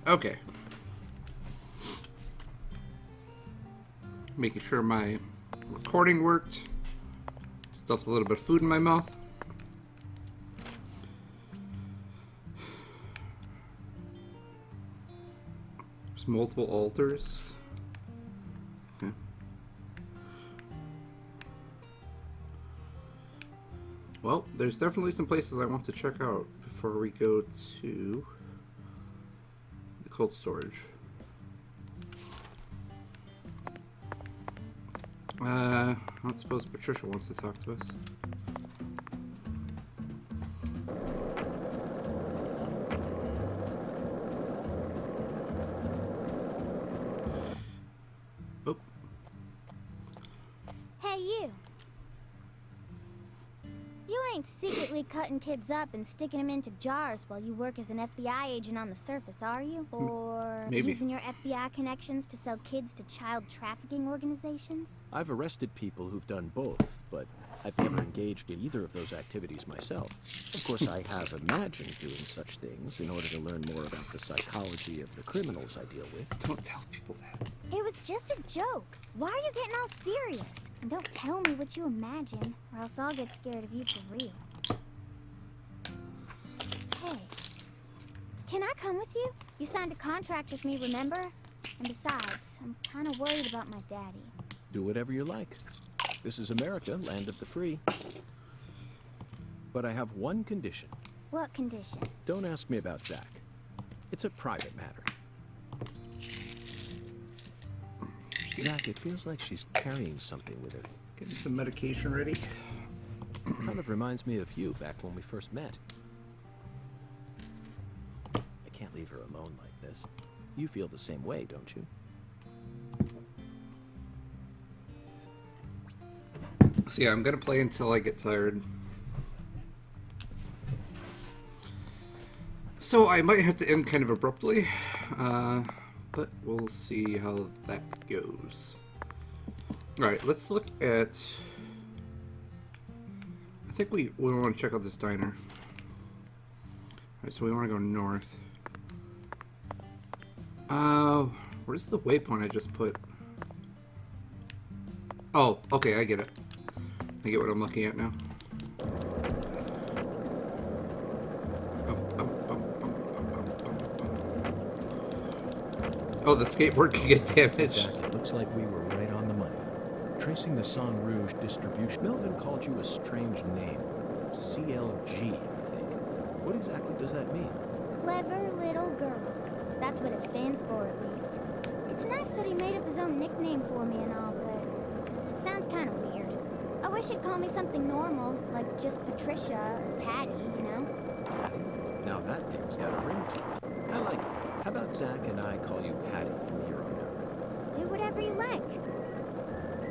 Okay. Making sure my recording worked. Stuffed a little bit of food in my mouth. There's multiple altars. Okay. Well, there's definitely some places I want to check out before we go to the cold storage. I don't suppose Patricia wants to talk to us. Oh. Hey, you. You ain't secretly cutting kids up and sticking them into jars while you work as an FBI agent on the surface, are you? Or Maybe. Using your FBI connections to sell kids to child trafficking organizations? I've arrested people who've done both, but I've never engaged in either of those activities myself. Of course, I have imagined doing such things in order to learn more about the psychology of the criminals I deal with. Don't tell people that. It was just a joke. Why are you getting all serious? And don't tell me what you imagine, or else I'll get scared of you for real. Hey, can I come with you? You signed a contract with me, remember? And besides, I'm kind of worried about my daddy. Do whatever you like. This is America, land of the free. But I have one condition. What condition? Don't ask me about Zach. It's a private matter. Zach, it feels like she's carrying something with her. Getting some medication ready. Kind of reminds me of you back when we first met. I can't leave her alone like this. You feel the same way, don't you? So yeah, I'm gonna play until I get tired. So I might have to end kind of abruptly, but we'll see how that goes. Alright, let's look at... I think we want to check out this diner. Alright, so we want to go north. Where's the waypoint I just put? Oh, okay, I get it. I get what I'm looking at now. Oh, the skateboard can get damaged. Exactly. Looks like we were right on the money. Tracing the Sang Rouge distribution. Melvin called you a strange name. CLG, I think. What exactly does that mean? Clever little girl. That's what it stands for, at least. It's nice that he made up his own nickname for me and all, but it sounds kind of weird. I wish he'd call me something normal, like just Patricia or Patty, you know? Patty? Now that name's got a ring to it. I like it. How about Zach and I call you Patty from here on out? Do whatever you like.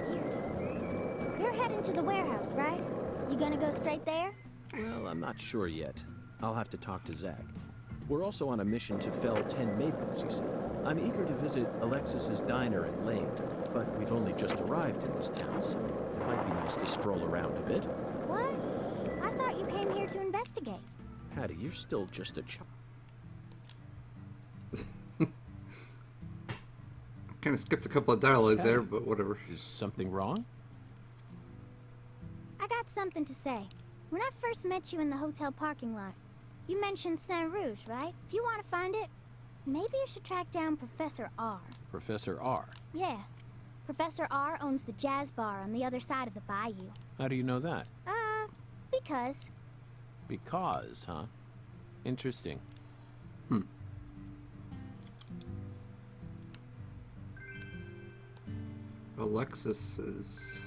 Weirdo. You're heading to the warehouse, right? You gonna go straight there? Well, I'm not sure yet. I'll have to talk to Zach. We're also on a mission to fell 10 maidens, you see. I'm eager to visit Alexis's diner in Lane, but we've only just arrived in this town, so it might be nice to stroll around a bit. What? I thought you came here to investigate. Patty, you're still just a child. Kind of skipped a couple of dialogues there, but whatever. Is something wrong? I got something to say. When I first met you in the hotel parking lot, you mentioned Saint Rouge, right? If you want to find it, maybe you should track down Professor R. Professor R. Yeah. Professor R owns the jazz bar on the other side of the bayou. How do you know that? Because. Because, huh? Interesting. Alexis is...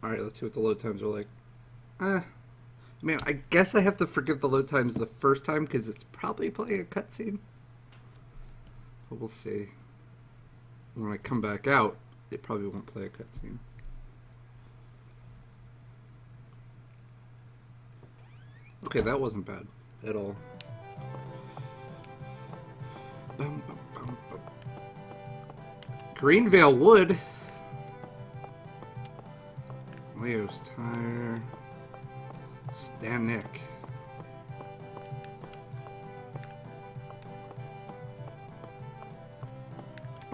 Alright, let's see what the load times are like. Man, I guess I have to forgive the load times the first time because it's probably playing a cutscene. But we'll see. When I come back out, it probably won't play a cutscene. Okay, that wasn't bad at all. Greenvale Wood. Oh Leo's tire. Stanek.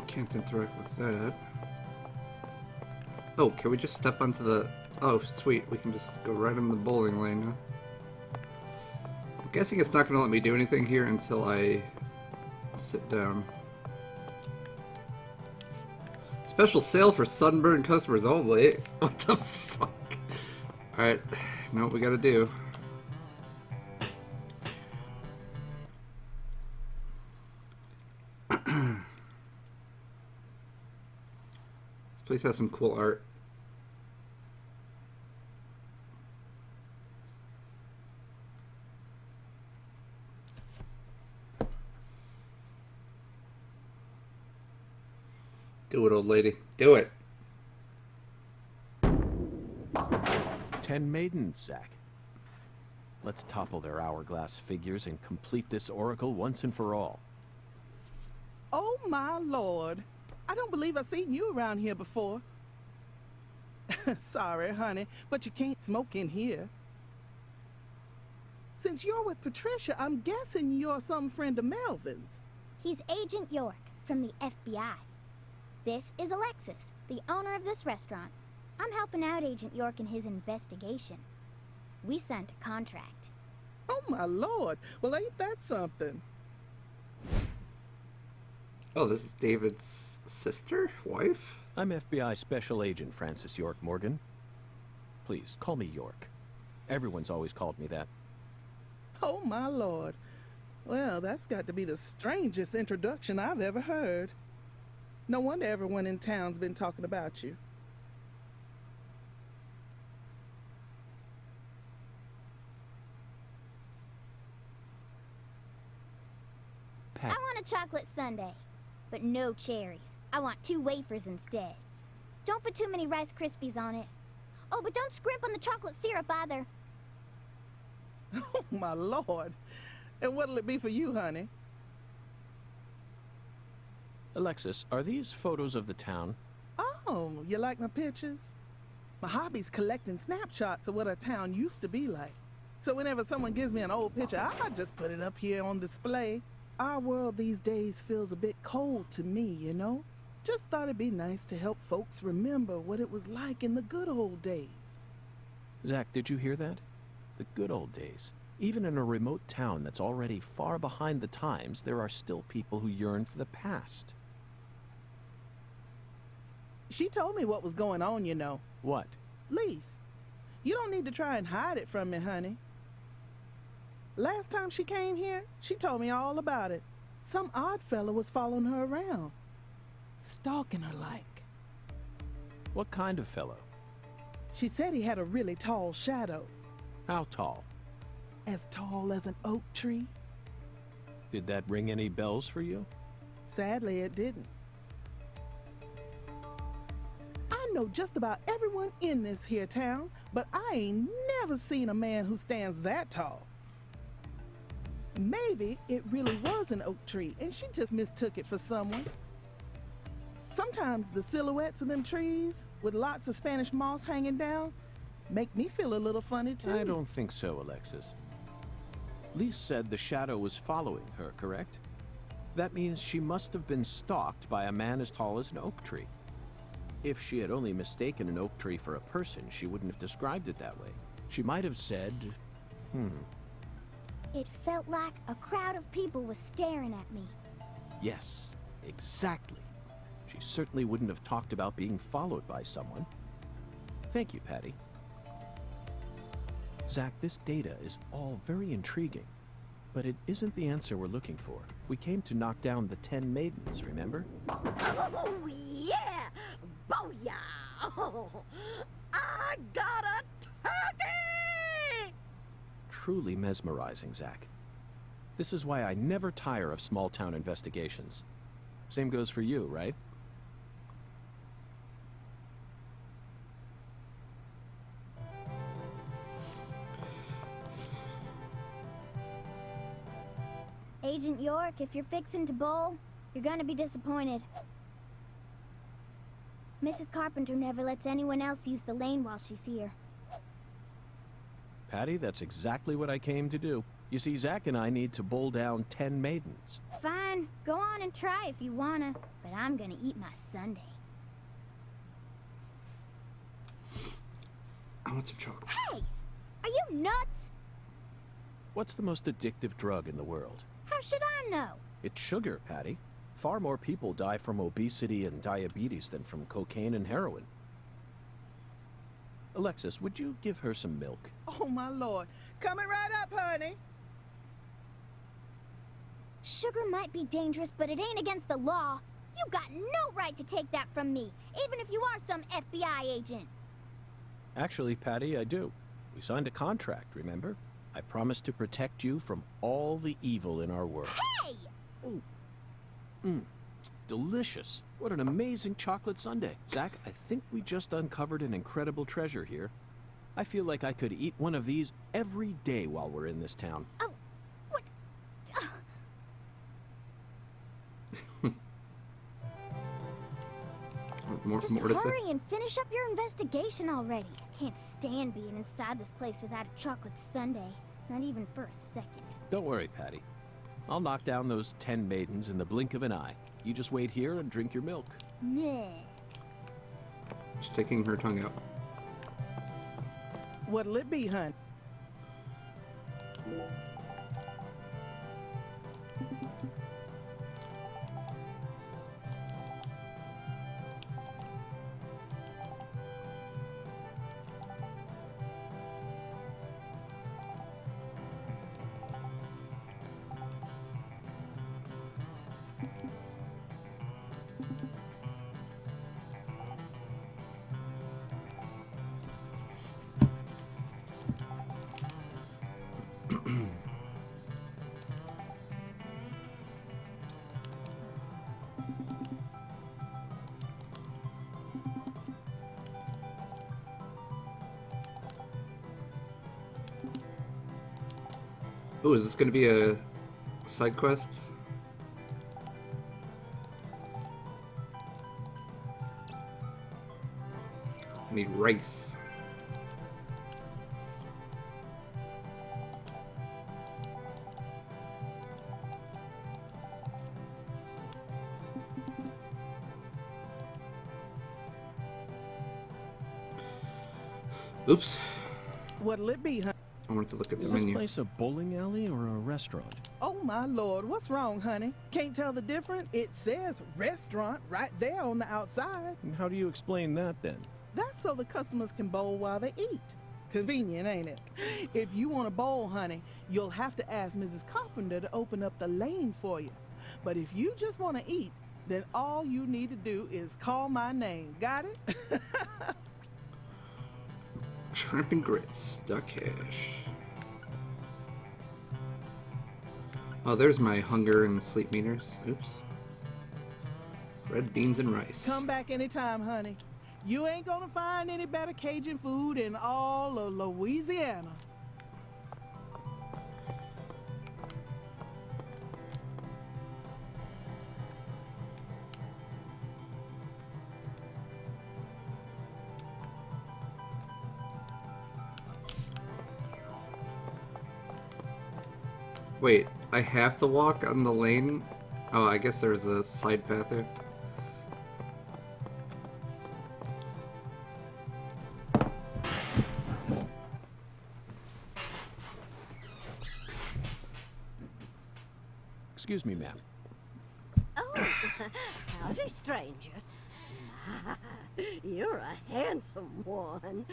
Can't interact with that. Oh, can we just step onto the... Oh, sweet. We can just go right in the bowling lane now. I'm guessing it's not going to let me do anything here until I sit down. Special sale for sunburned customers only. What the fuck? Alright, know what we gotta do. This place has some cool art. Do it, old lady. Do it. 10 maidens, Zack. Let's topple their hourglass figures and complete this oracle once and for all. Oh my lord. I don't believe I've seen you around here before. Sorry, honey, but you can't smoke in here. Since you're with Patricia, I'm guessing you're some friend of Melvin's. He's Agent York from the FBI. This is Alexis, the owner of this restaurant. I'm helping out Agent York in his investigation. We signed a contract. Oh my lord. Well, ain't that something? Oh, this is David's sister? Wife? I'm FBI Special Agent Francis York Morgan. Please, call me York. Everyone's always called me that. Oh my lord. Well, that's got to be the strangest introduction I've ever heard. No wonder everyone in town's been talking about you. I want a chocolate sundae, but no cherries. I want 2 wafers instead. Don't put too many Rice Krispies on it. Oh, but don't scrimp on the chocolate syrup either. Oh my lord. And what'll it be for you, honey? Alexis, are these photos of the town? Oh, you like my pictures? My hobby's collecting snapshots of what our town used to be like. So whenever someone gives me an old picture, I just put it up here on display. Our world these days feels a bit cold to me, you know? Just thought it'd be nice to help folks remember what it was like in the good old days. Zack, did you hear that? The good old days. Even in a remote town that's already far behind the times, there are still people who yearn for the past. She told me what was going on, you know. What? Lise, you don't need to try and hide it from me, honey. Last time she came here, she told me all about it. Some odd fella was following her around. Stalking her like. What kind of fellow? She said he had a really tall shadow. How tall? As tall as an oak tree. Did that ring any bells for you? Sadly, it didn't. I know just about everyone in this here town, but I ain't never seen a man who stands that tall. Maybe it really was an oak tree, and she just mistook it for someone. Sometimes the silhouettes of them trees, with lots of Spanish moss hanging down, make me feel a little funny, too. I don't think so, Alexis. Lise said the shadow was following her, correct? That means she must have been stalked by a man as tall as an oak tree. If she had only mistaken an oak tree for a person, she wouldn't have described it that way. She might have said, It felt like a crowd of people was staring at me. Yes, exactly. She certainly wouldn't have talked about being followed by someone. Thank you, Patty. Zack, this data is all very intriguing, but it isn't the answer we're looking for. We came to knock down the 10 maidens, remember? Oh, yeah! Booyah! Oh, I got a turkey! Truly mesmerizing, Zack. This is why I never tire of small-town investigations. Same goes for you, right? Agent York, if you're fixing to bowl, you're gonna be disappointed. Mrs. Carpenter never lets anyone else use the lane while she's here. Patty, that's exactly what I came to do. You see, Zach and I need to bowl down 10 maidens. Fine, go on and try if you wanna, but I'm gonna eat my sundae. I want some chocolate. Hey! Are you nuts? What's the most addictive drug in the world? How should I know? It's sugar, Patty. Far more people die from obesity and diabetes than from cocaine and heroin. Alexis, would you give her some milk? Oh, my Lord. Coming right up, honey. Sugar might be dangerous, but it ain't against the law. You got no right to take that from me, even if you are some FBI agent. Actually, Patty, I do. We signed a contract, remember? I promised to protect you from all the evil in our world. Hey! Delicious. What an amazing chocolate sundae. Zach, I think we just uncovered an incredible treasure here. I feel like I could eat one of these every day while we're in this town. Oh, what? More Just to say. hurry and finish up your investigation already. I can't stand being inside this place without a chocolate sundae. Not even for a second. Don't worry, Patty. I'll knock down those 10 maidens in the blink of an eye. You just wait here and drink your milk. Meh. Sticking her tongue out. What'll it be, hun? Oh, is this going to be a side quest? I need rice. Oops. What'll it be, hun? I wanted to look at the Is this menu. place a bowling alley or a restaurant? Oh, my Lord. What's wrong, honey? Can't tell the difference? It says restaurant right there on the outside. And how do you explain that, then? That's so the customers can bowl while they eat. Convenient, ain't it? If you want to bowl, honey, you'll have to ask Mrs. Carpenter to open up the lane for you. But if you just want to eat, then all you need to do is call my name. Got it? Shrimp and grits, duck hash. Oh, there's my hunger and sleep meters. Oops. Red beans and rice. Come back anytime, honey. You ain't gonna find any better Cajun food in all of Louisiana. Wait, I have to walk on the lane? Oh, I guess there's a side path here. Excuse me, ma'am. Oh, howdy, stranger. You're a handsome one.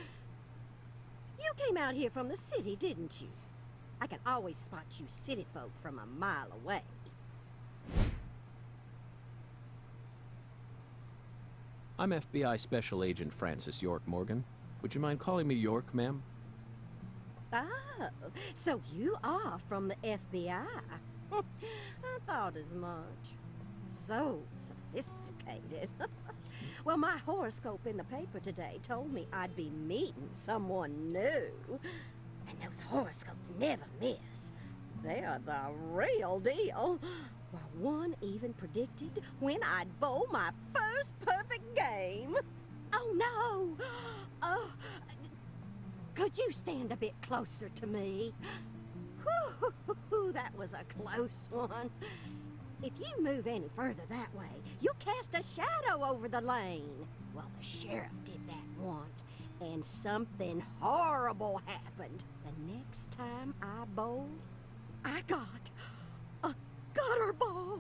You came out here from the city, didn't you? I can always spot you city folk from a mile away. I'm FBI Special Agent Francis York Morgan. Would you mind calling me York, ma'am? Oh, so you are from the FBI. I thought as much. So sophisticated. Well, my horoscope in the paper today told me I'd be meeting someone new. And those horoscopes never miss. They are the real deal. Well, one even predicted when I'd bowl my first perfect game. Oh, no! Oh, could you stand a bit closer to me? Whew, that was a close one. If you move any further that way, you'll cast a shadow over the lane. Well, the sheriff did that once, and something horrible happened. The next time I bowled, I got a gutter ball.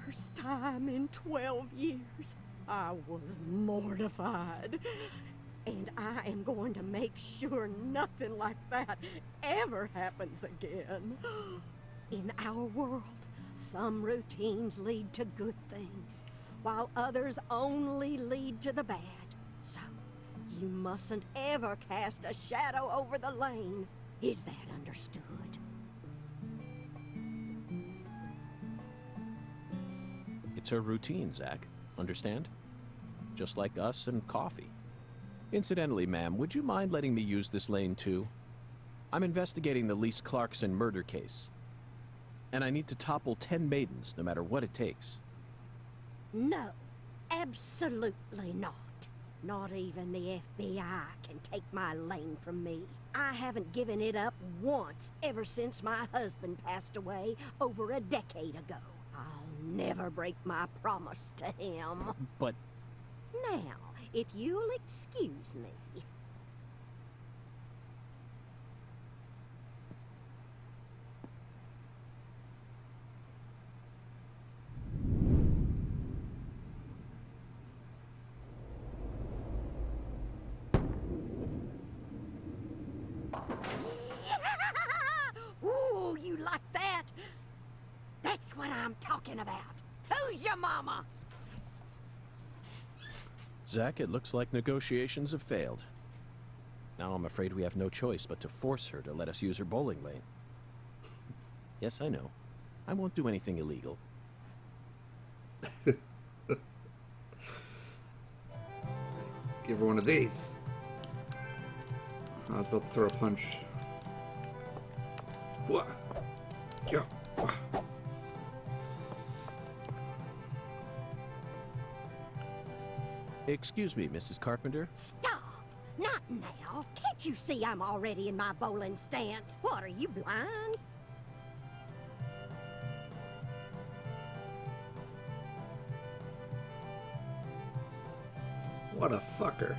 First time in 12 years. I was mortified. And I am going to make sure nothing like that ever happens again. In our world, some routines lead to good things, while others only lead to the bad. So, you mustn't ever cast a shadow over the lane. Is that understood? It's her routine, Zach. Understand? Just like us and coffee. Incidentally, ma'am, would you mind letting me use this lane too? I'm investigating the Lise Clarkson murder case. And I need to topple 10 maidens, no matter what it takes. No, absolutely not. Not even the FBI can take my lane from me. I haven't given it up once ever since my husband passed away over a decade ago. I'll never break my promise to him. But... Now, if you'll excuse me. Ooh, you like that? That's what I'm talking about. Who's your mama? Zach, it looks like negotiations have failed. Now I'm afraid we have no choice but to force her to let us use her bowling lane. Yes, I know. I won't do anything illegal. Give her one of these. I was about to throw a punch. What? Yeah. Excuse me, Mrs. Carpenter. Stop! Not now. Can't you see I'm already in my bowling stance? What, are you blind? What a fucker.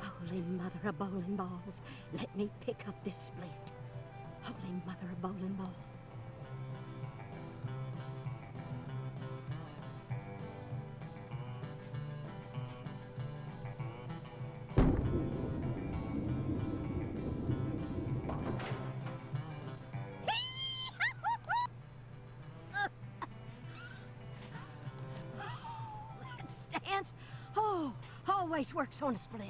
Holy mother of bowling balls, let me pick up this split. Holy mother of bowling ball. Stance? Oh, always works on a split.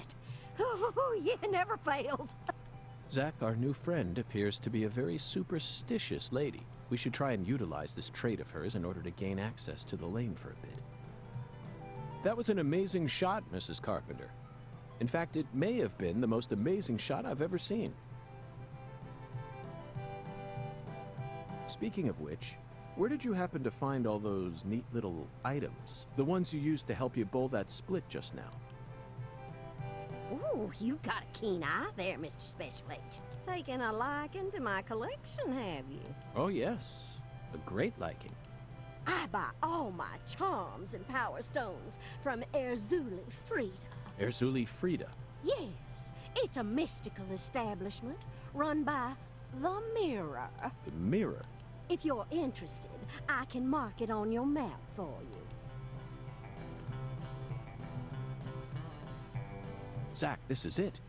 Oh, yeah, never fails. Zach, our new friend, appears to be a very superstitious lady. We should try and utilize this trait of hers in order to gain access to the lane for a bit. That was an amazing shot, Mrs. Carpenter. In fact, it may have been the most amazing shot I've ever seen. Speaking of which, where did you happen to find all those neat little items? The ones you used to help you bowl that split just now? Ooh, you got a keen eye there, Mr. Special Agent. Taking a liking to my collection, have you? Oh, yes. A great liking. I buy all my charms and power stones from Erzuli Frida. Erzuli Frida. Yes, it's a mystical establishment run by the Mirror. The Mirror? If you're interested, I can mark it on your map for you. Zach, this is it.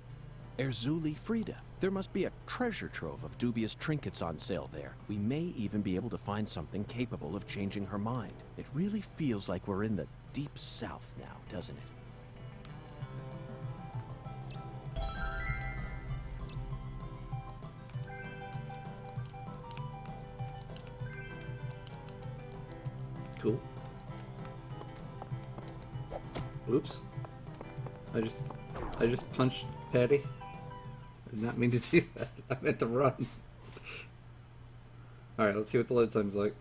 Erzuli Frida. There must be a treasure trove of dubious trinkets on sale there. We may even be able to find something capable of changing her mind. It really feels like we're in the deep south now, doesn't it? Cool. Oops. I just punched Patty. I did not mean to do that. I meant to run. Alright, let's see what the load time's like.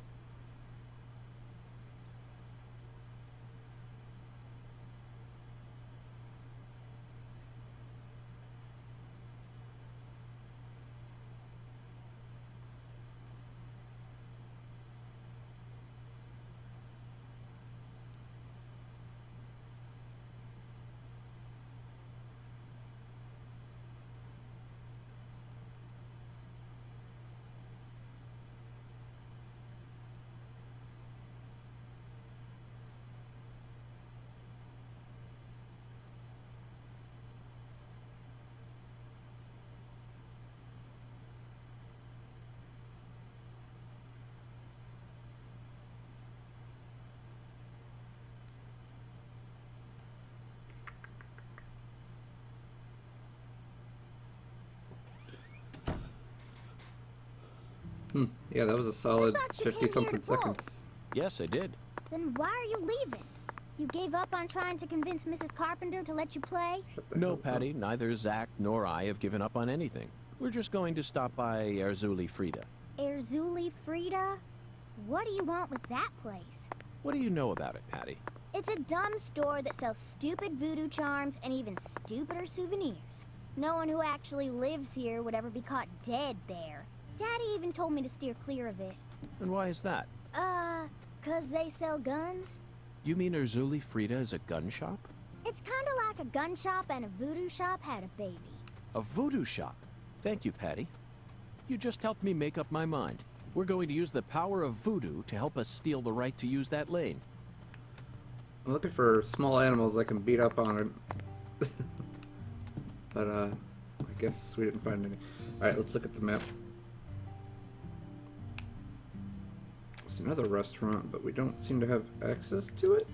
Yeah, that was a solid I thought you came 50-something here to vote. seconds. Yes, I did. Then why are you leaving? You gave up on trying to convince Mrs. Carpenter to let you play? Shut the No, hell up. Patty, neither Zach nor I have given up on anything. We're just going to stop by Erzuli Frida. Erzuli Frida? What do you want with that place? What do you know about it, Patty? It's a dumb store that sells stupid voodoo charms and even stupider souvenirs. No one who actually lives here would ever be caught dead there. Daddy even told me to steer clear of it. And why is that? 'Cause they sell guns? You mean Erzuli Frida is a gun shop? It's kinda like a gun shop and a voodoo shop had a baby. A voodoo shop. Thank you, Patty. You just helped me make up my mind. We're going to use the power of voodoo to help us steal the right to use that lane. I'm looking for small animals I can beat up on it. But, I guess we didn't find any. Alright, let's look at the map. It's another restaurant, but we don't seem to have access to it.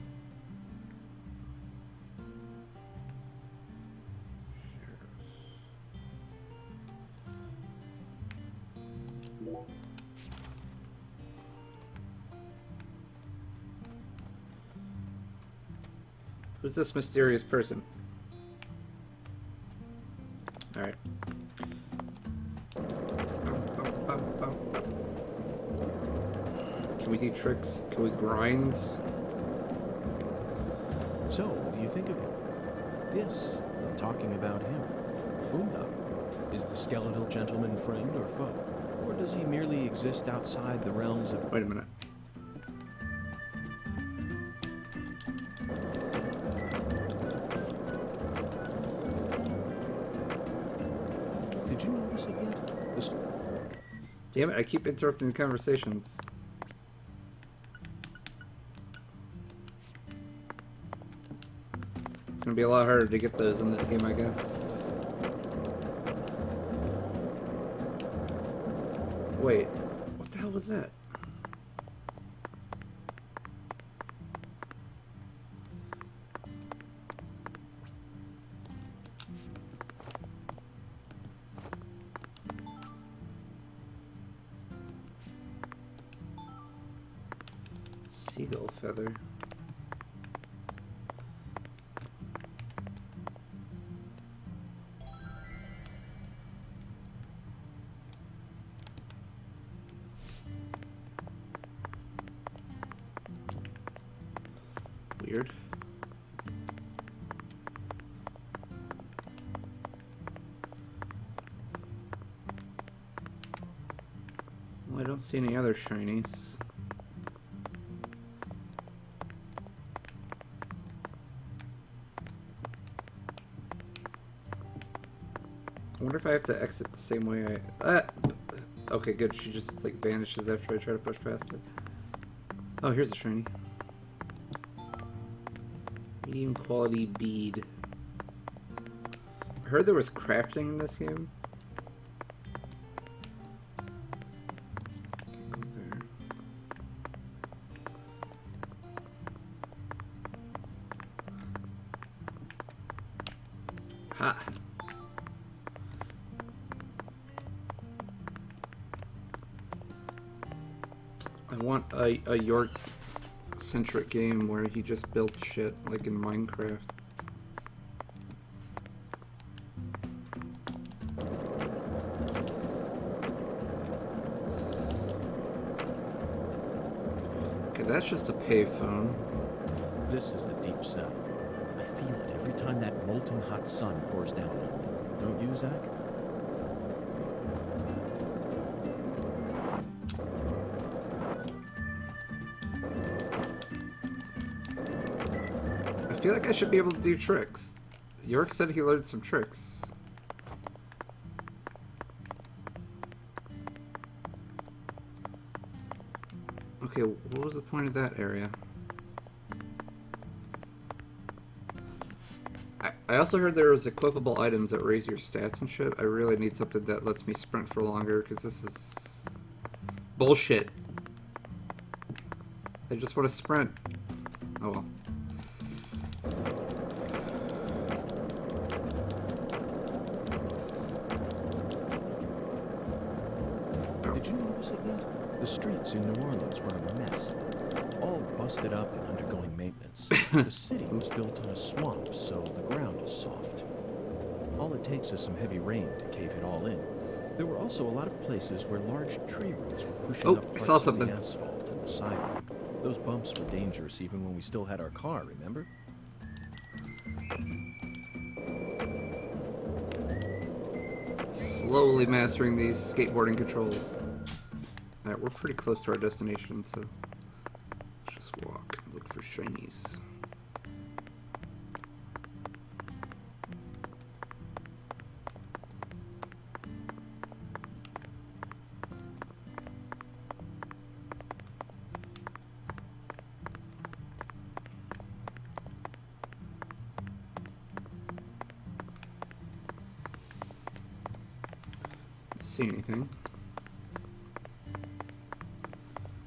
Who's this mysterious person? Alright. Can we do tricks? Can we grind? So, what do you think of him? Yes, I'm talking about him. Boomba. Is the skeletal gentleman friend or foe? Or does he merely exist outside the realms of... Wait a minute. Did you notice it yet? This... Damn it, I keep interrupting the conversations. It's gonna be a lot harder to get those in this game, I guess. Wait, what the hell was that? Seagull feather. Weird. Well, I don't see any other shinies. I wonder if I have to exit the same way I... Okay, good. She just, like, vanishes after I try to push past her. Oh, here's a shiny. Medium quality bead. I heard there was crafting in this game. Can't go there. Ha! I want a York-centric game where he just built shit, like in Minecraft. Okay, that's just a payphone. This is the Deep South. I feel it every time that molten hot sun pours down on me. Don't you, Zach? I feel like I should be able to do tricks. York said he learned some tricks. Okay, what was the point of that area? I also heard there was equipable items that raise your stats and shit. I really need something that lets me sprint for longer, because this is bullshit. I just want to sprint. Oh well. Did you notice it yet? The streets in New Orleans were a mess. All busted up and undergoing maintenance. The city was built on a swamp, so the ground is soft. All it takes is some heavy rain to cave it all in. There were also a lot of places where large tree roots were pushing up I parts saw of something. the asphalt and the sidewalk. Those bumps were dangerous even when we still had our car, remember? Slowly mastering these skateboarding controls. Alright, we're pretty close to our destination, so let's just walk and look for shinies. See anything?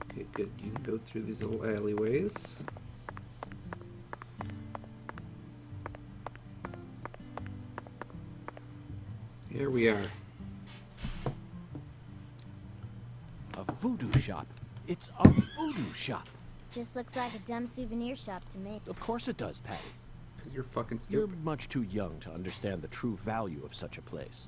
Okay, good. You can go through these little alleyways. Here we are. A voodoo shop. It's a voodoo shop. Just looks like a dumb souvenir shop to me. Of course it does, Patty. Because you're fucking You're stupid. much too young to understand the true value of such a place.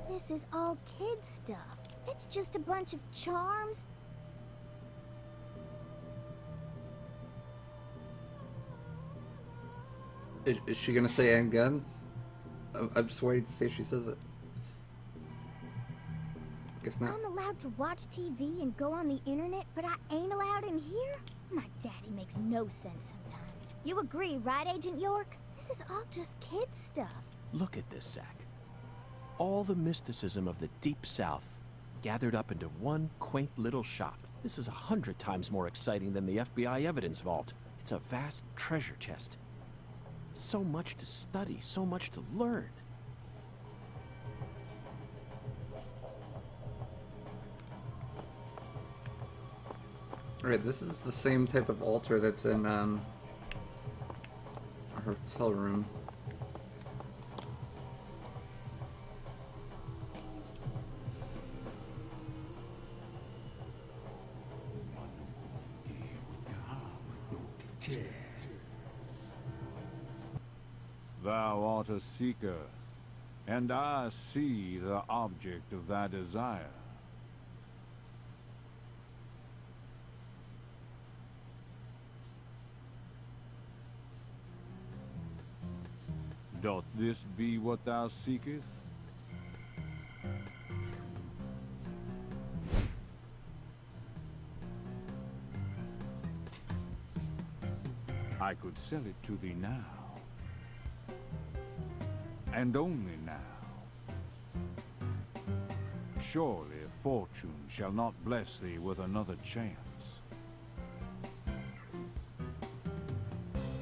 This is all kid stuff. It's just a bunch of charms. Is she gonna say and guns? I'm just waiting to see if she says it. Guess not. I'm allowed to watch TV and go on the internet, but I ain't allowed in here? My daddy makes no sense sometimes. You agree, right, Agent York? This is all just kid stuff. Look at this, Zach. All the mysticism of the Deep South gathered up into one quaint little shop. This is 100 times more exciting than the FBI evidence vault. It's a vast treasure chest. So much to study, so much to learn. Alright, this is the same type of altar that's in our hotel room. Thou art a seeker, and I see the object of thy desire. Doth this be what thou seekest? I could sell it to thee now. And only now. Surely fortune shall not bless thee with another chance.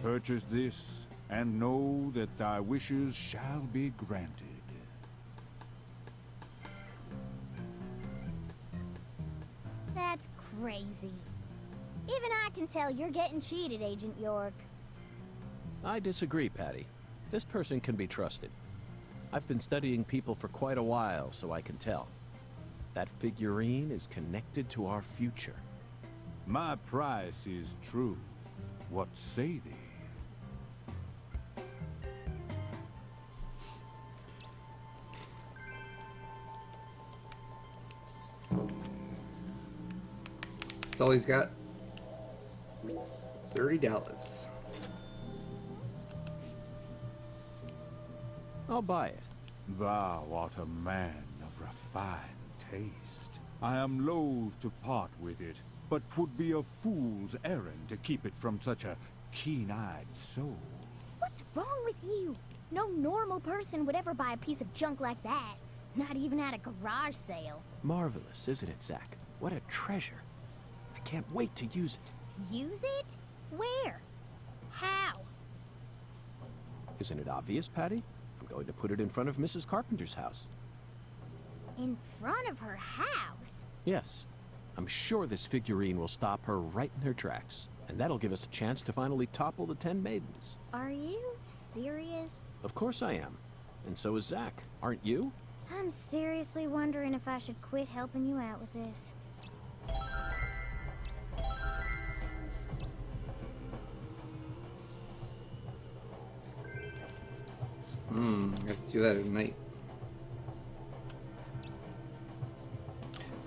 Purchase this, and know that thy wishes shall be granted. That's crazy. Even I can tell you're getting cheated, Agent York. I disagree, Patty. This person can be trusted. I've been studying people for quite a while, so I can tell. That figurine is connected to our future. My price is true. What say thee? That's all he's got. $30. I'll buy it. Thou art a man of refined taste. I am loath to part with it, but 'twould be a fool's errand to keep it from such a keen-eyed soul. What's wrong with you? No normal person would ever buy a piece of junk like that. Not even at a garage sale. Marvelous, isn't it, Zach? What a treasure. I can't wait to use it. Use it? Where? How? Isn't it obvious, Patty? I'm going to put it in front of Mrs. Carpenter's house. In front of her house? Yes. I'm sure this figurine will stop her right in her tracks. And that'll give us a chance to finally topple the 10 maidens. Are you serious? Of course I am. And so is Zach. Aren't you? I'm seriously wondering if I should quit helping you out with this. I have to do that at night.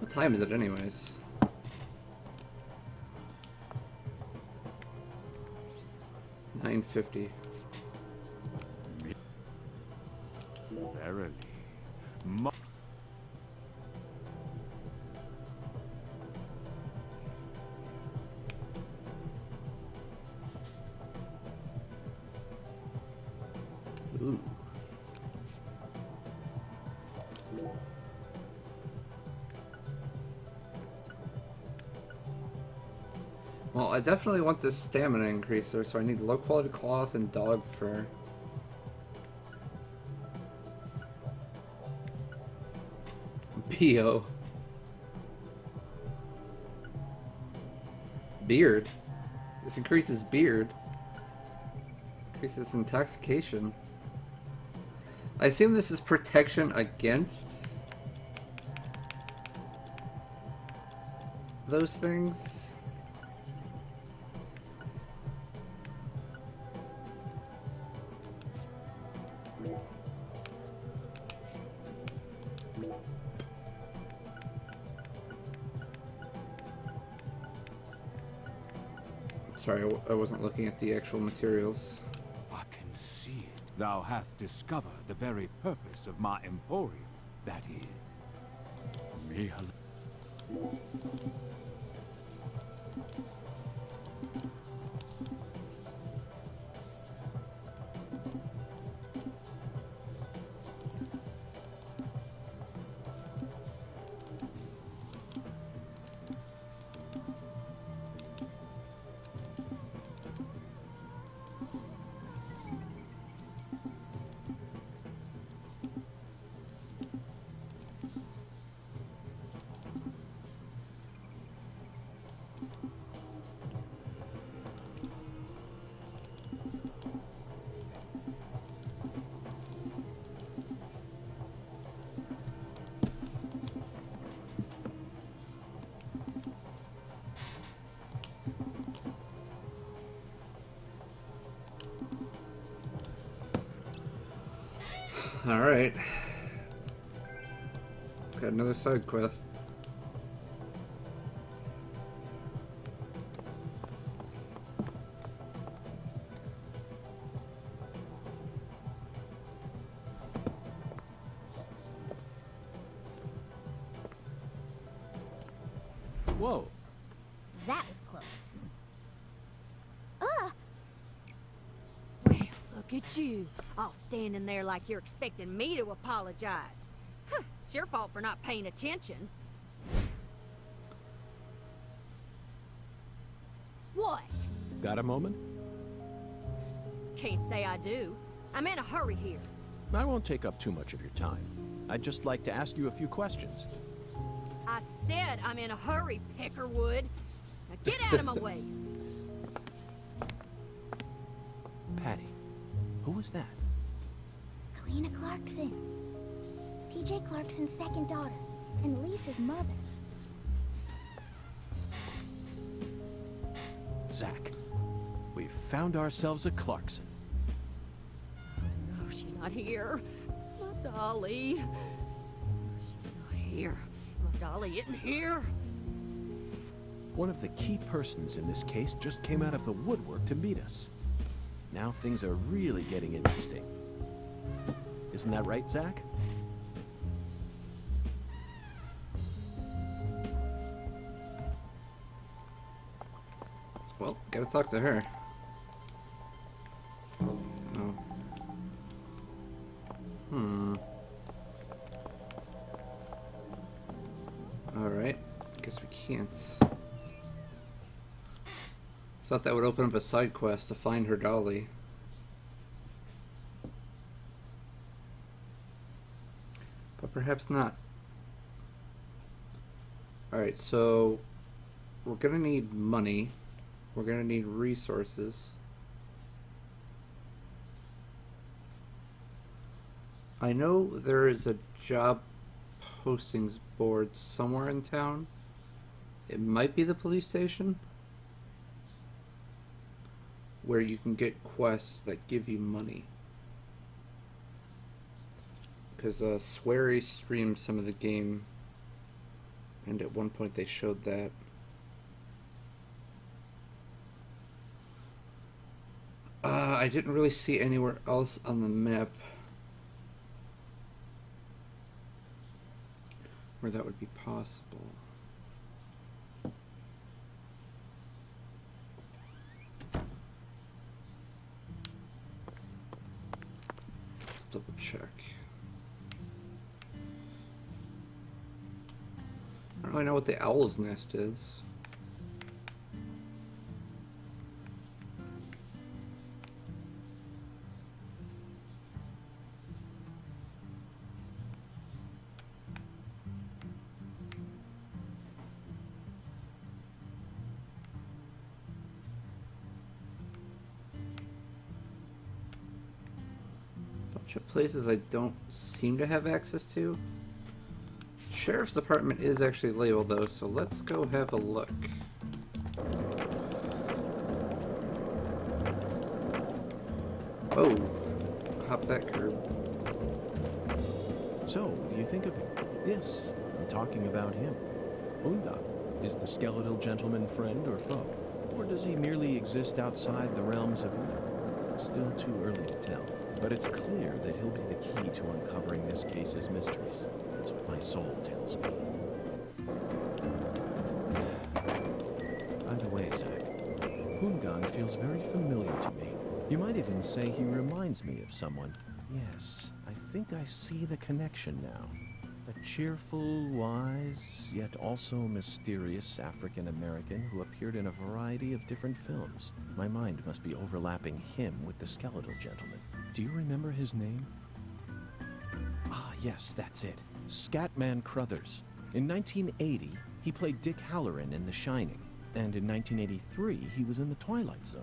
What time is it anyways? $9:50. Verily. Ooh. Well, I definitely want this stamina increaser, so I need low quality cloth and dog fur. P.O. Beard. This increases beard. Increases intoxication. I assume this is protection against those things. Sorry, I wasn't looking at the actual materials. I can see it. Thou hast discovered the very purpose of my emporium. That is, me alone. Alright. Got another side quest. Whoa. That was close. Well, look at you, all standing there like you're expecting me to apologize. Huh, it's your fault for not paying attention. What? Got a moment? Can't say I do. I'm in a hurry here. I won't take up too much of your time. I'd just like to ask you a few questions. I said I'm in a hurry, Peckerwood. Now get out of my way. Patty, who was that? Kalina Clarkson. PJ Clarkson's second daughter, and Lisa's mother. Zach, we've found ourselves a Clarkson. Oh, she's not here. My dolly. She's not here. My dolly isn't here. One of the key persons in this case just came out of the woodwork to meet us. Now things are really getting interesting. Isn't that right, Zach? Well, gotta talk to her. Oh. Alright. Guess we can't. Thought that would open up a side quest to find her dolly. But perhaps not. Alright, so we're gonna need money. We're gonna need resources. I know there is a job postings board somewhere in town. It might be the police station, where you can get quests that give you money. Because Swery streamed some of the game, and at one point they showed that. I didn't really see anywhere else on the map where that would be possible. Let's double check. I don't really know what the owl's nest is. Of places I don't seem to have access to. Sheriff's Department is actually labeled though, so let's go have a look. Oh, hop that curb. So, what do you think of him? Yes, I'm talking about him. Unda, is the skeletal gentleman friend or foe? Or does he merely exist outside the realms of evil? Still too early to tell. But it's clear that he'll be the key to uncovering this case's mysteries. That's what my soul tells me. By the way, Zach, Hungan feels very familiar to me. You might even say he reminds me of someone. Yes, I think I see the connection now. A cheerful, wise, yet also mysterious African-American who appeared in a variety of different films. My mind must be overlapping him with the skeletal gentleman. Do you remember his name? Ah, yes, that's it. Scatman Crothers. In 1980, he played Dick Halloran in The Shining. And in 1983, he was in The Twilight Zone.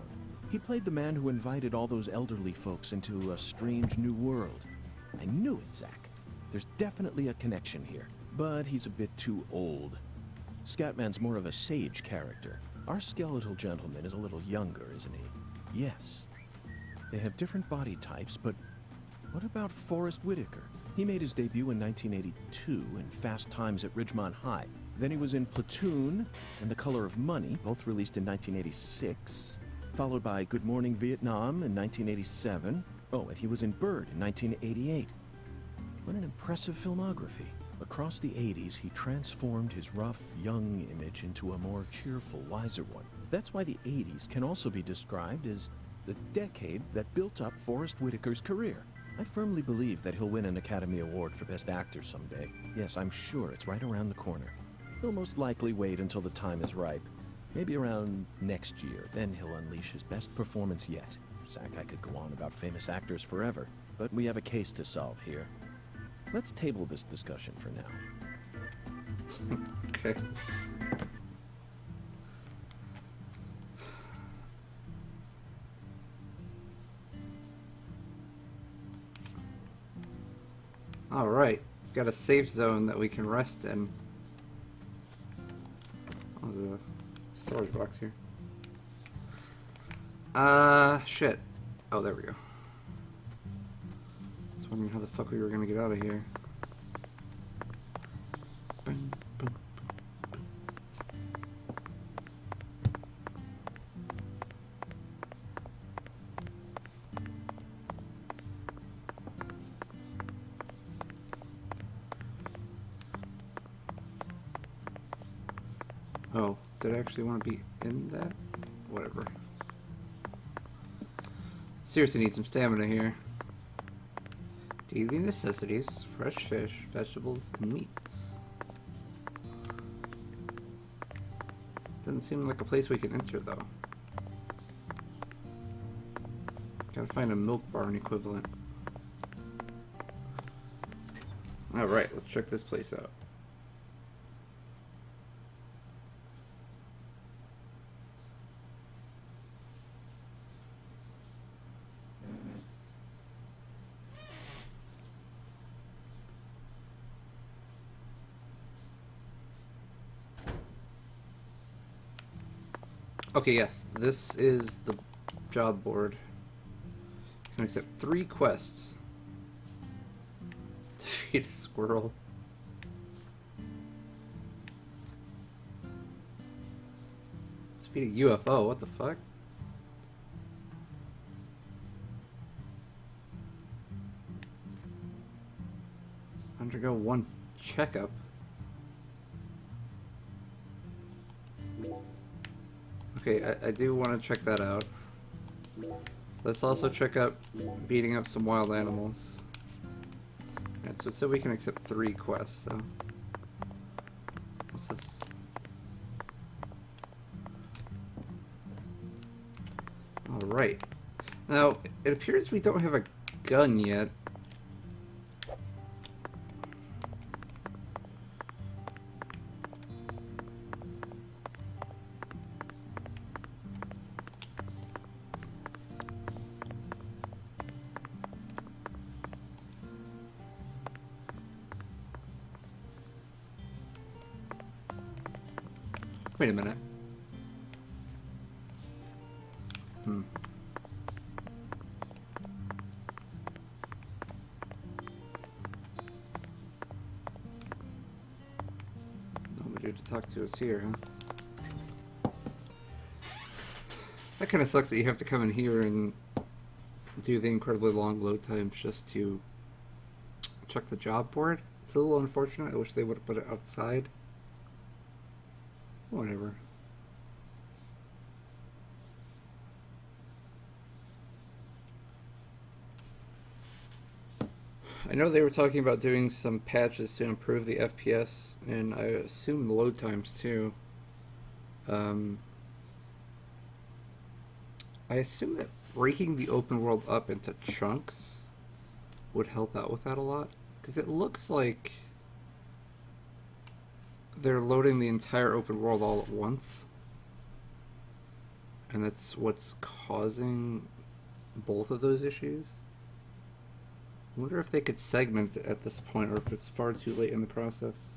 He played the man who invited all those elderly folks into a strange new world. I knew it, Zach. There's definitely a connection here. But he's a bit too old. Scatman's more of a sage character. Our skeletal gentleman is a little younger, isn't he? Yes. They have different body types, but what about Forrest Whitaker? He made his debut in 1982 in Fast Times at Ridgemont High. Then he was in Platoon and The Color of Money, both released in 1986, followed by Good Morning Vietnam in 1987. Oh, and he was in Bird in 1988. What an impressive filmography. Across the 80s, he transformed his rough, young image into a more cheerful, wiser one. That's why the 80s can also be described as the decade that built up Forrest Whitaker's career. I firmly believe that he'll win an Academy Award for Best Actor someday. Yes, I'm sure it's right around the corner. He'll most likely wait until the time is ripe. Maybe around next year, then he'll unleash his best performance yet. Zach, I could go on about famous actors forever, but we have a case to solve here. Let's table this discussion for now. Okay. Alright, we've got a safe zone that we can rest in. Oh, there's a storage box here. Shit. Oh, there we go. I was wondering how the fuck we were gonna get out of here. Boom, boom. Oh, did I actually want to be in that? Whatever. Seriously need some stamina here. Daily necessities, fresh fish, vegetables, and meats. Doesn't seem like a place we can enter though. Gotta find a milk barn equivalent. Alright, let's check this place out. Okay, yes, this is the job board. Can accept 3 quests. Defeat a squirrel. Defeat a UFO, what the fuck? Undergo 1 checkup. Okay, I do want to check that out. Let's also check out beating up some wild animals. Alright, so it said we can accept 3 quests, so... What's this? Alright. Now, it appears we don't have a gun yet. Wait a minute. Nobody to talk to us here, huh? That kind of sucks that you have to come in here and do the incredibly long load times just to check the job board. It's a little unfortunate. I wish they would have put it outside. Whatever. I know they were talking about doing some patches to improve the FPS, and I assume the load times too. I assume that breaking the open world up into chunks would help out with that a lot, because it looks like they're loading the entire open world all at once, and that's what's causing both of those issues. I wonder if they could segment it at this point, or if it's far too late in the process.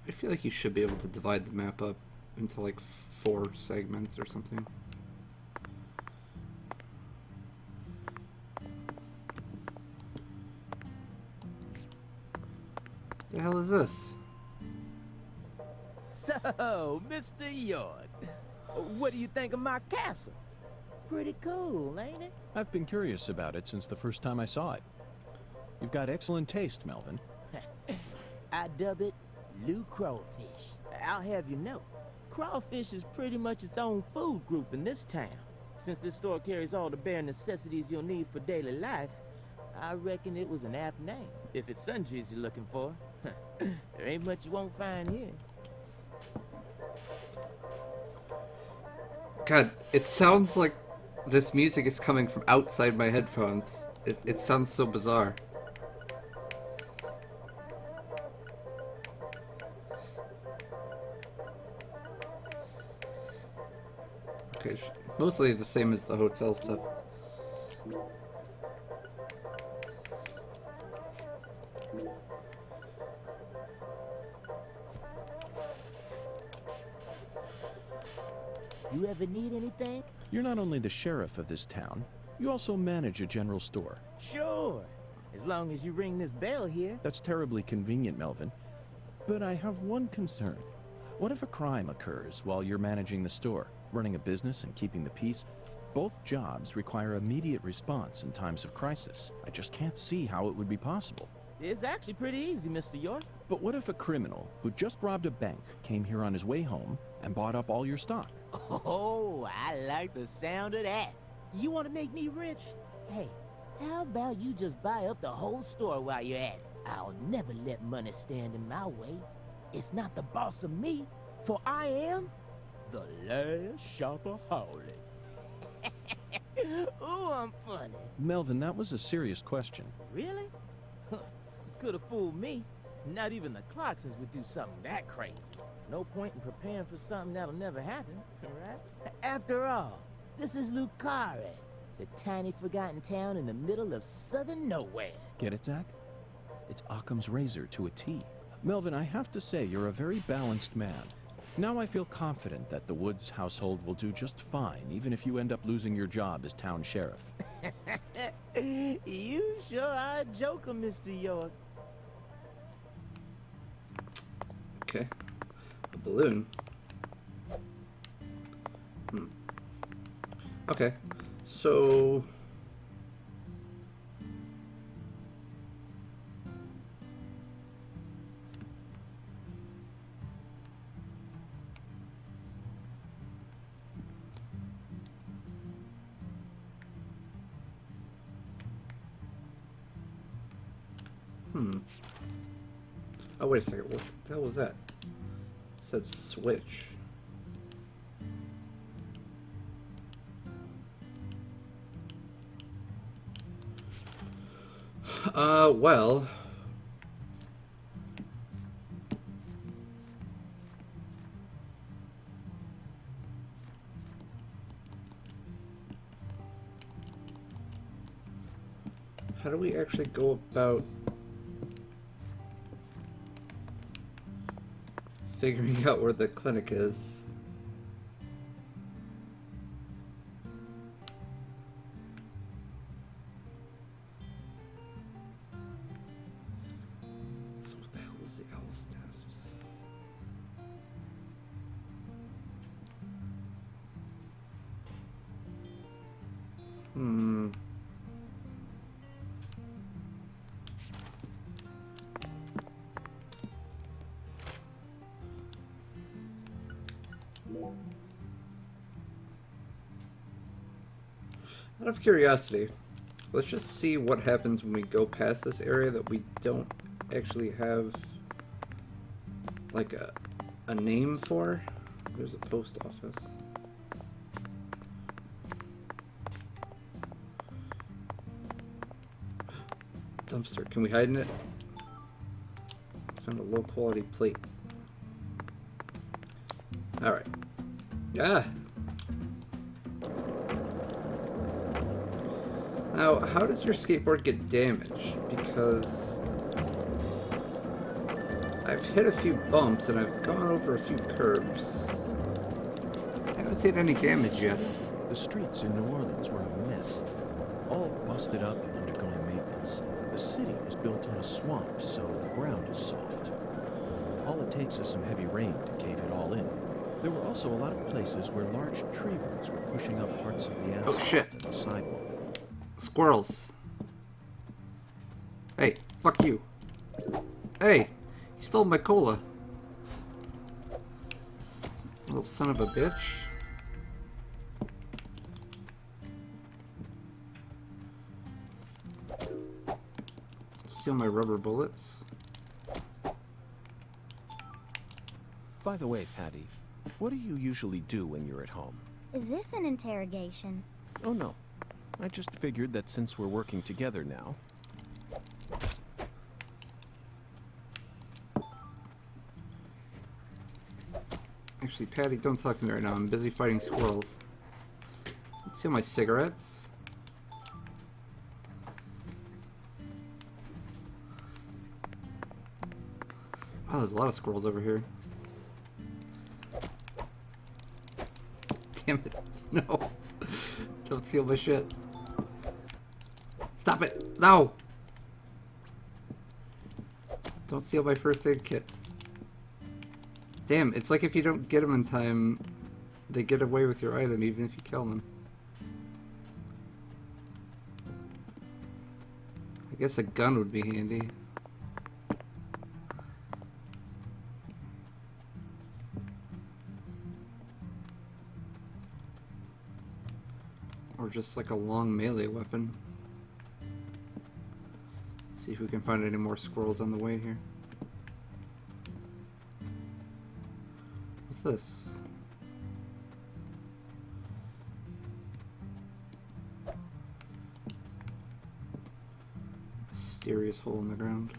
I feel like you should be able to divide the map up into like 4 segments or something. The hell is this? So, Mr. York, what do you think of my castle? Pretty cool, ain't it? I've been curious about it since the first time I saw it. You've got excellent taste, Melvin. I dub it Lou Crawfish. I'll have you know, crawfish is pretty much its own food group in this town. Since this store carries all the bare necessities you'll need for daily life, I reckon it was an apt name. If it's sundries you're looking for, there ain't much you won't find here. God, it sounds like this music is coming from outside my headphones. It sounds so bizarre. Okay, mostly the same as the hotel stuff. You ever need anything? You're not only the sheriff of this town, you also manage a general store. Sure. As long as you ring this bell here. That's terribly convenient, Melvin. But I have one concern. What if a crime occurs while you're managing the store? Running a business and keeping the peace? Both jobs require immediate response in times of crisis. I just can't see how it would be possible. It's actually pretty easy, Mr. York. But what if a criminal who just robbed a bank came here on his way home and bought up all your stock? Oh, I like the sound of that. You want to make me rich? Hey, how about you just buy up the whole store while you're at it? I'll never let money stand in my way. It's not the boss of me, for I am the last shopaholic. Ooh, I'm funny. Melvin, that was a serious question. Really? Could have fooled me. Not even the Clarksons would do something that crazy. No point in preparing for something that'll never happen, right? After all, this is Carre, the tiny forgotten town in the middle of southern nowhere. Get it, Zach? It's Occam's razor to a T. Melvin, I have to say you're a very balanced man. Now I feel confident that the Woods household will do just fine, even if you end up losing your job as town sheriff. You sure are a joker, Mr. York. Okay. A balloon. Okay. So... Oh, wait a second. What the hell was that? It said switch. Well... How do we actually go about figuring out where the clinic is? So what the hell is the owl's nest? Out of curiosity, let's just see what happens when we go past this area that we don't actually have like a name for. There's a post office. Dumpster. Can we hide in it? Found a low quality plate. Alright. Ah! Now, how does your skateboard get damaged? Because I've hit a few bumps and I've gone over a few curbs. I haven't seen any damage yet. The streets in New Orleans were a mess, all busted up and undergoing maintenance. The city was built on a swamp, so the ground is soft. All it takes is some heavy rain to cave it all in. There were also a lot of places where large tree roots were pushing up parts of the asphalt and the sidewalk. Squirrels. Hey, fuck you. Hey, you stole my cola. Little son of a bitch. Steal my rubber bullets. By the way, Patty, what do you usually do when you're at home? Is this an interrogation? Oh no. I just figured that since we're working together now... Actually, Patty, don't talk to me right now. I'm busy fighting squirrels. See my cigarettes? Oh, there's a lot of squirrels over here. Damn it. No. Don't steal my shit. Stop it. No! Don't steal my first aid kit. Damn, it's like if you don't get them in time, they get away with your item even if you kill them. I guess a gun would be handy. Or just like a long melee weapon. See if we can find any more squirrels on the way here. What's this? Mysterious hole in the ground.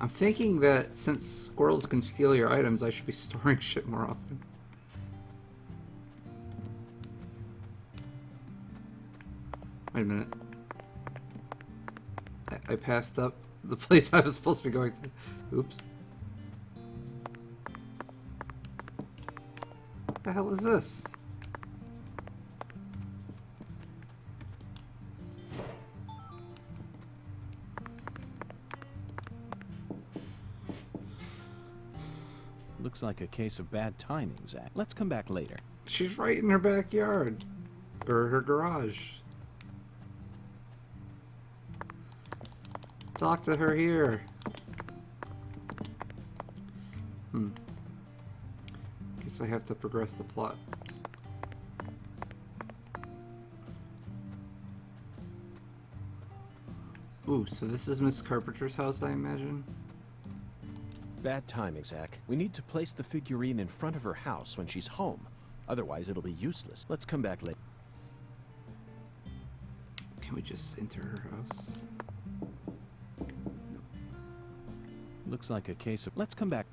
I'm thinking that since squirrels can steal your items, I should be storing shit more often. Wait a minute. I passed up the place I was supposed to be going to. Oops. What the hell is this? Looks like a case of bad timing, Zach. Let's come back later. She's right in her backyard. Or her garage. Talk to her here. Guess I have to progress the plot. Ooh, so this is Miss Carpenter's house, I imagine? Bad timing, Zach. We need to place the figurine in front of her house when she's home. Otherwise, it'll be useless. Let's come back later. Can we just enter her house? Looks like a case of... Let's come back.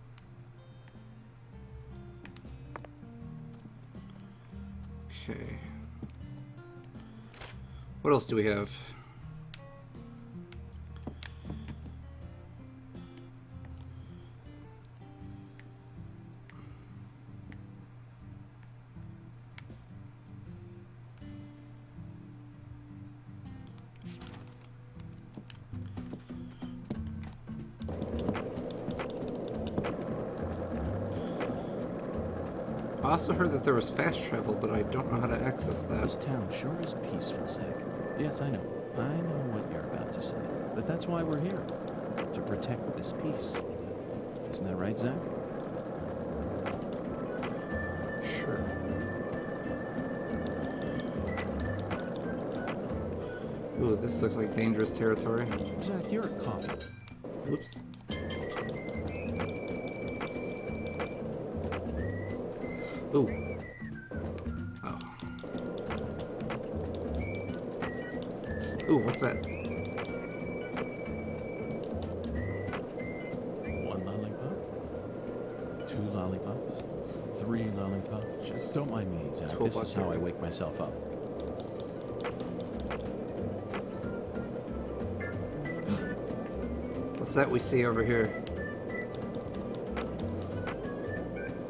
Okay. What else do we have? I also heard that there was fast travel, but I don't know how to access that. This town sure is peaceful, Zach. Yes, I know. I know what you're about to say. But that's why we're here. To protect this peace. Isn't that right, Zach? Sure. Ooh, this looks like dangerous territory. Zach, you're a coffee. Oops. Ooh. Oh. Ooh, what's that? One lollipop? Two lollipops? Three lollipops? Just don't mind me, Zach. This toolbox is how I area. wake myself up. What's that we see over here?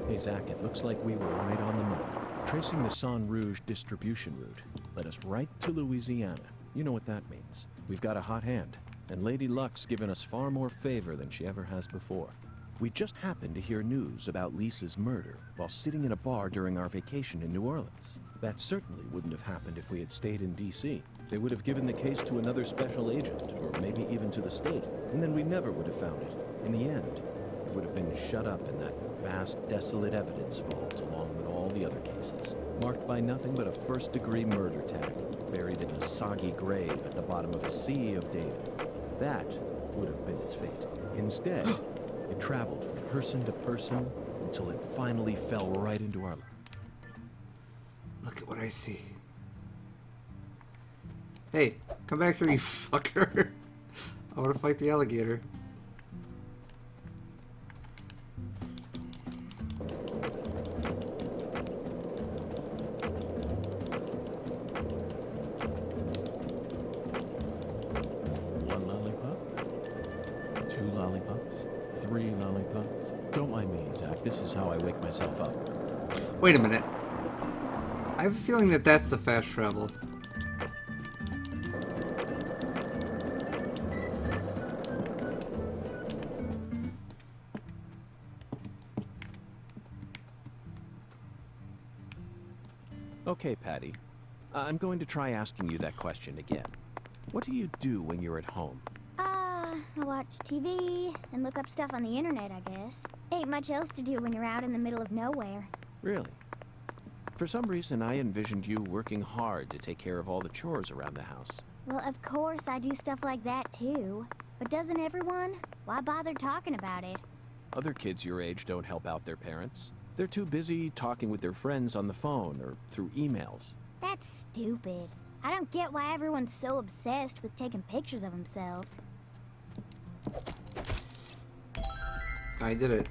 Hey, Zach, it looks like we were right on the money. Tracing the San Rouge distribution route led us right to Louisiana. You know what that means. We've got a hot hand, and Lady Luck's given us far more favor than she ever has before. We just happened to hear news about Lisa's murder while sitting in a bar during our vacation in New Orleans. That certainly wouldn't have happened if we had stayed in D.C. They would have given the case to another special agent, or maybe even to the state, and then we never would have found it. In the end, it would have been shut up in that vast, desolate evidence vault along with all the other cases, marked by nothing but a first-degree murder tag, buried in a soggy grave at the bottom of a sea of data. That would have been its fate. Instead, it traveled from person to person until it finally fell right into our lap. Look at what I see. Hey, come back here, you fucker. I want to fight the alligator. One lollipop, 2 lollipops, 3 lollipops. Don't mind me, Zach. This is how I wake myself up. Wait a minute. I have a feeling that that's the fast travel. Okay, Patty. I'm going to try asking you that question again. What do you do when you're at home? I watch TV and look up stuff on the internet, I guess. Ain't much else to do when you're out in the middle of nowhere. Really? For some reason, I envisioned you working hard to take care of all the chores around the house. Well, of course I do stuff like that too. But doesn't everyone? Why bother talking about it? Other kids your age don't help out their parents. They're too busy talking with their friends on the phone or through emails. That's stupid. I don't get why everyone's so obsessed with taking pictures of themselves. I did it.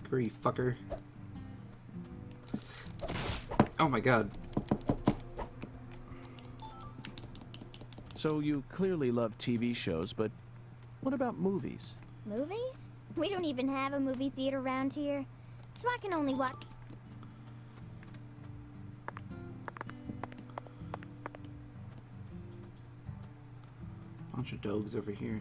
Greedy fucker. Oh my god. So you clearly love TV shows, but what about movies? Movies? We don't even have a movie theater around here, so I can only watch... Bunch of dogs over here.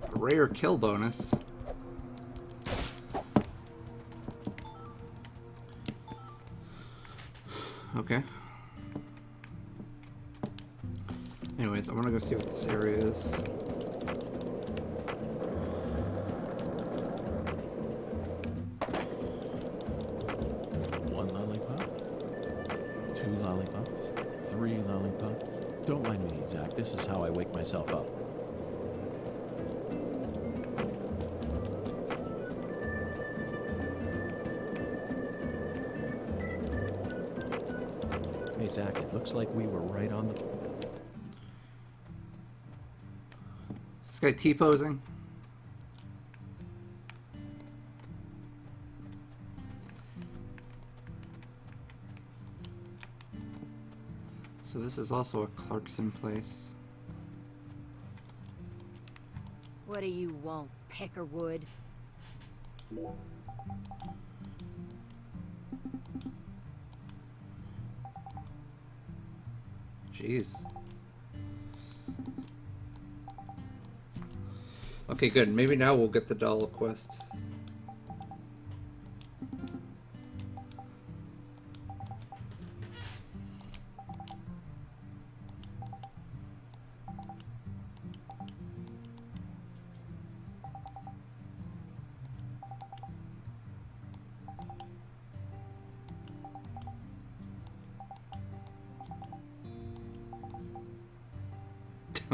A rare kill bonus. Okay. Anyways, I want to go see what this area is. One lollipop, 2 lollipops, 3 lollipops. Don't mind me, Zach. This is how I wake myself up. Hey, Zach, it looks like we were right on the... Is this guy T-posing? So this is also a Clarkson place. What do you want, Peckerwood? Jeez. Okay, good. Maybe now we'll get the doll quest.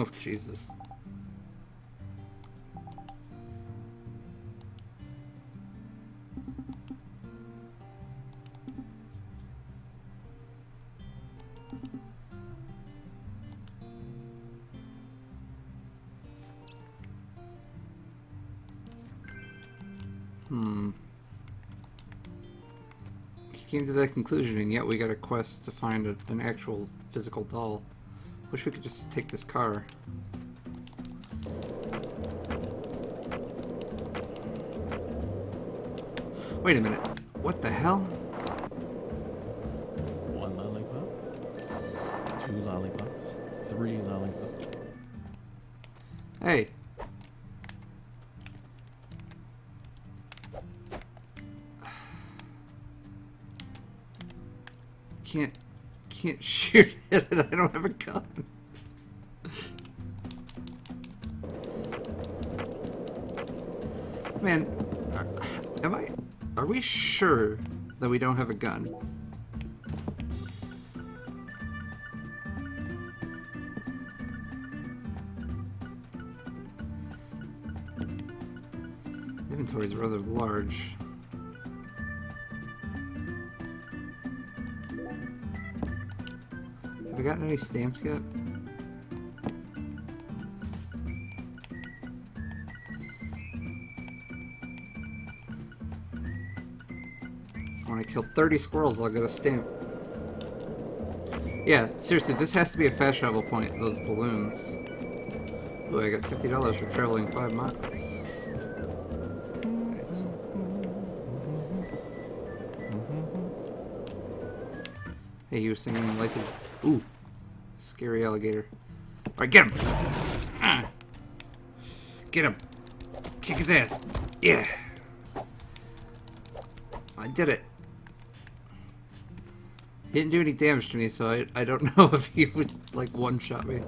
Oh, Jesus. He came to that conclusion, and yet we got a quest to find an actual physical doll. Wish we could just take this car. Wait a minute. What the hell? 1 lollipop, 2 lollipops, 3 lollipops. Hey. Can't shoot at it. I don't have a gun. Man, are we sure that we don't have a gun? Inventory is rather large. Have we gotten any stamps yet? When I kill 30 squirrels, I'll get a stamp. Yeah, seriously, this has to be a fast travel point, those balloons. Ooh, I got $50 for traveling 5 miles. Hey, you were singing Life is... Ooh, scary alligator. Alright, get him! Get him! Kick his ass! Yeah! I did it. He didn't do any damage to me, so I don't know if he would, like, one-shot me.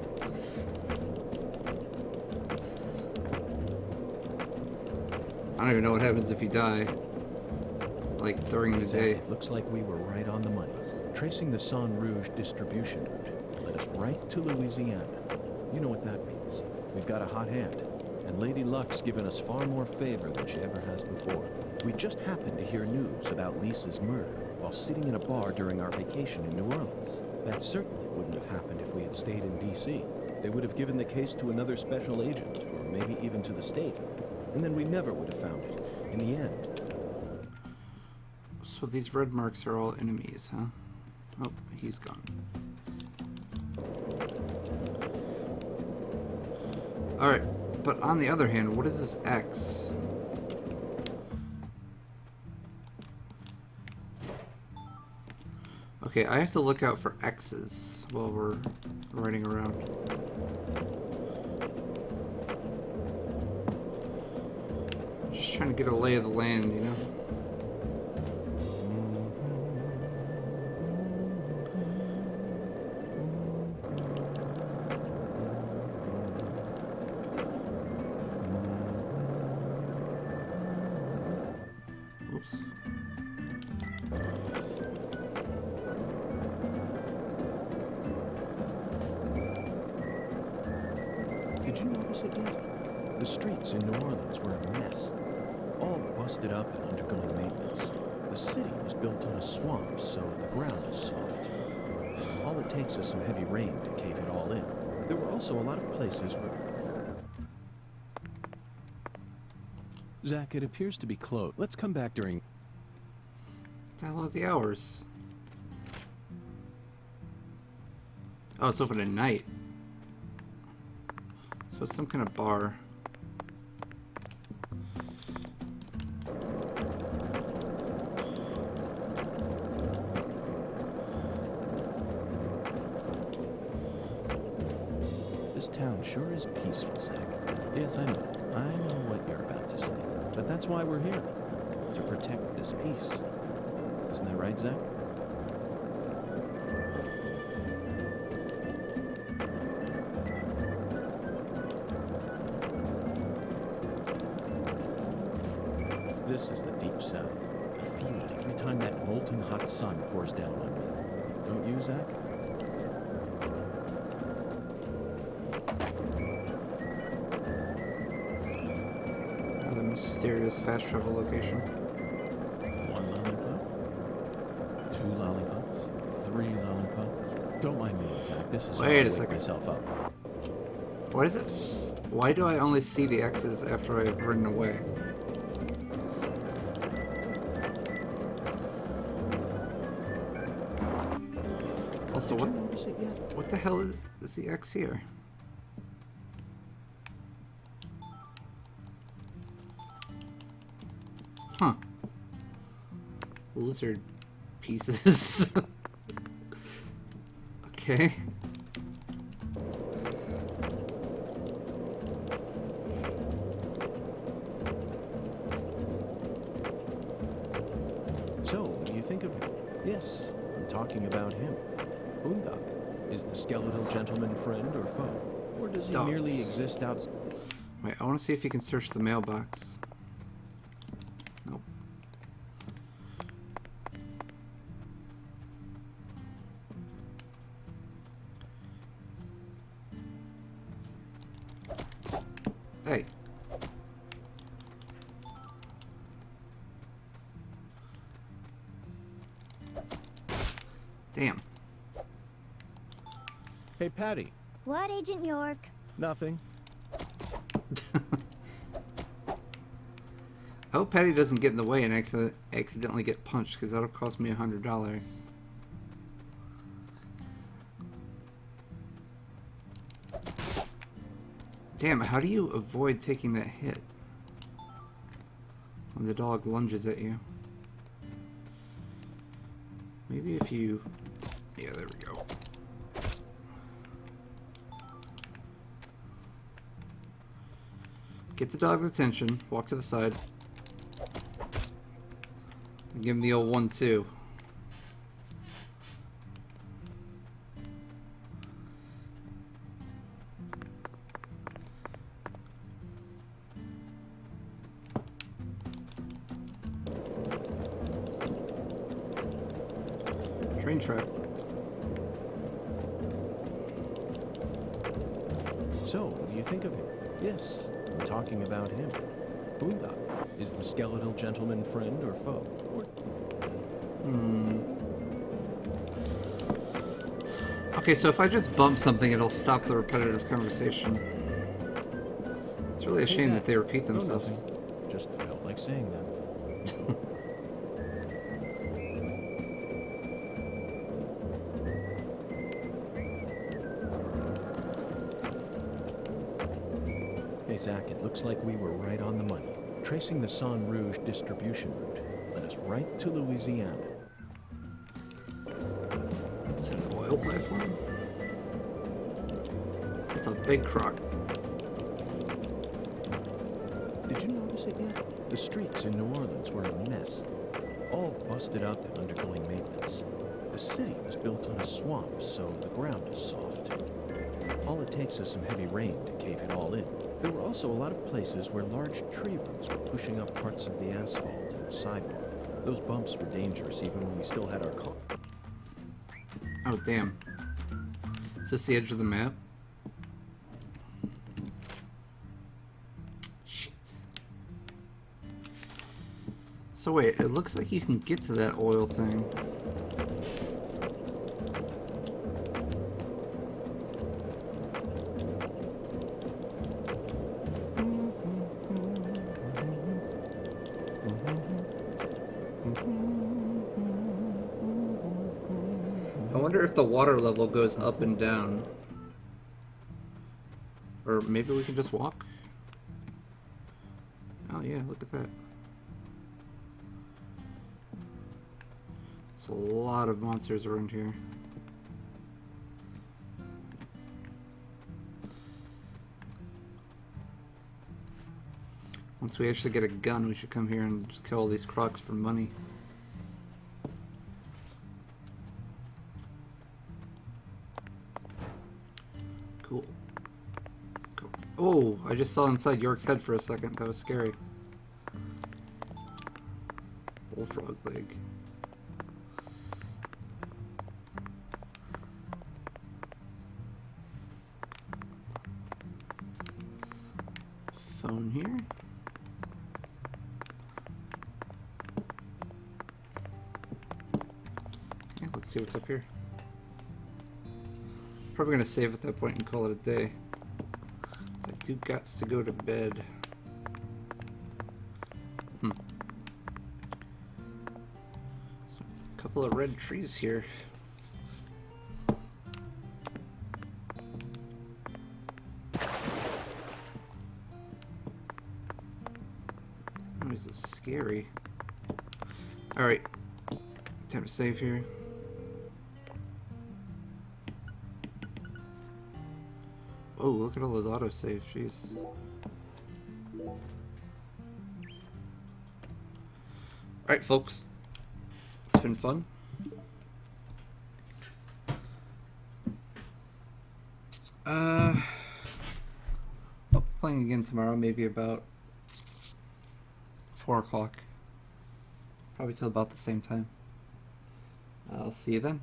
I don't even know what happens if you die. Like, during the day. Looks like we were right on the money. Tracing the San Rouge distribution route led us right to Louisiana. You know what that means. We've got a hot hand, and Lady Luck's given us far more favor than she ever has before. We just happened to hear news about Lisa's murder while sitting in a bar during our vacation in New Orleans. That certainly wouldn't have happened if we had stayed in D.C. They would have given the case to another special agent, or maybe even to the state, and then we never would have found it in the end. So these red marks are all enemies, huh? Oh, he's gone. Alright, but on the other hand, what is this X? Okay, I have to look out for X's while we're riding around. Just trying to get a lay of the land, you know? Oops. Did you notice it yet? The streets in New Orleans were a mess. All busted up and undergoing maintenance. The city was built on a swamp, so the ground is soft. All it takes is some heavy rain to cave it all in. There were also a lot of places where... Zach, it appears to be closed. Let's come back during... What the hell are the hours? Oh, it's open at night. So it's some kind of bar. This town sure is peaceful, Zach. Yes, I know. I know what you're about to say. But that's why we're here. To protect this peace. Isn't that right, Zach? This is the deep south. I feel it every time that molten hot sun pours down on me. Don't you, Zach? Another mysterious fast travel location. 1 lollipop? 2 lollipops? 3 lollipops? Don't mind me, Zach. This is how I Wait a wake second. myself up. What is it? Why do I only see the X's after I've ridden away? Also, Did you notice it yet? what the hell is the X here? Huh. Lizard pieces. Okay. So, what do you think of him? Yes, I'm talking about him. Boondock. Is the skeletal gentleman friend or foe? Or does he Dogs. merely exist outside? Wait, I want to see if you can search the mailbox. Hey. Damn. Hey, Patty. What, Agent York? Nothing. I hope Patty doesn't get in the way and accidentally get punched, because that'll cost me $100. Damn, how do you avoid taking that hit when the dog lunges at you? Maybe if you... Yeah, there we go. Get the dog's attention, walk to the side. And give him the old 1-2. Train track. So, what do you think of him? Yes, I'm talking about him. Boondock. Is the skeletal gentleman friend or foe? Or... Okay, so if I just bump something, it'll stop the repetitive conversation. It's really a shame that they repeat themselves. No, nothing. Just felt like saying that. Hey, Zach, it looks like we were right on the money. Tracing the San Rouge distribution route led us right to Louisiana. Is that an oil platform? It's a big crock. Did you notice it yet? The streets in New Orleans were a mess. All busted up and undergoing maintenance. The city was built on a swamp, so the ground is soft. All it takes is some heavy rain to cave it all in. There were also a lot of places where large tree roots were pushing up parts of the asphalt and the sidewalk. Those bumps were dangerous even when we still had our car. Oh, damn. Is this the edge of the map? Shit. So wait, it looks like you can get to that oil thing. I wonder if the water level goes up and down. Or maybe we can just walk? Oh yeah, look at that. There's a lot of monsters around here. Once we actually get a gun, we should come here and just kill all these crocs for money. Cool. Cool. Oh, I just saw inside York's head for a second. That was scary. Bullfrog leg. Phone here. Yeah, let's see what's up here. Probably gonna save at that point and call it a day. I do gots to go to bed. So, a couple of red trees here. Oh, this is scary. Alright. Time to save here. Oh, look at all those autosaves, jeez. Alright, folks. It's been fun. I'll be playing again tomorrow, maybe about 4 o'clock. Probably till about the same time. I'll see you then.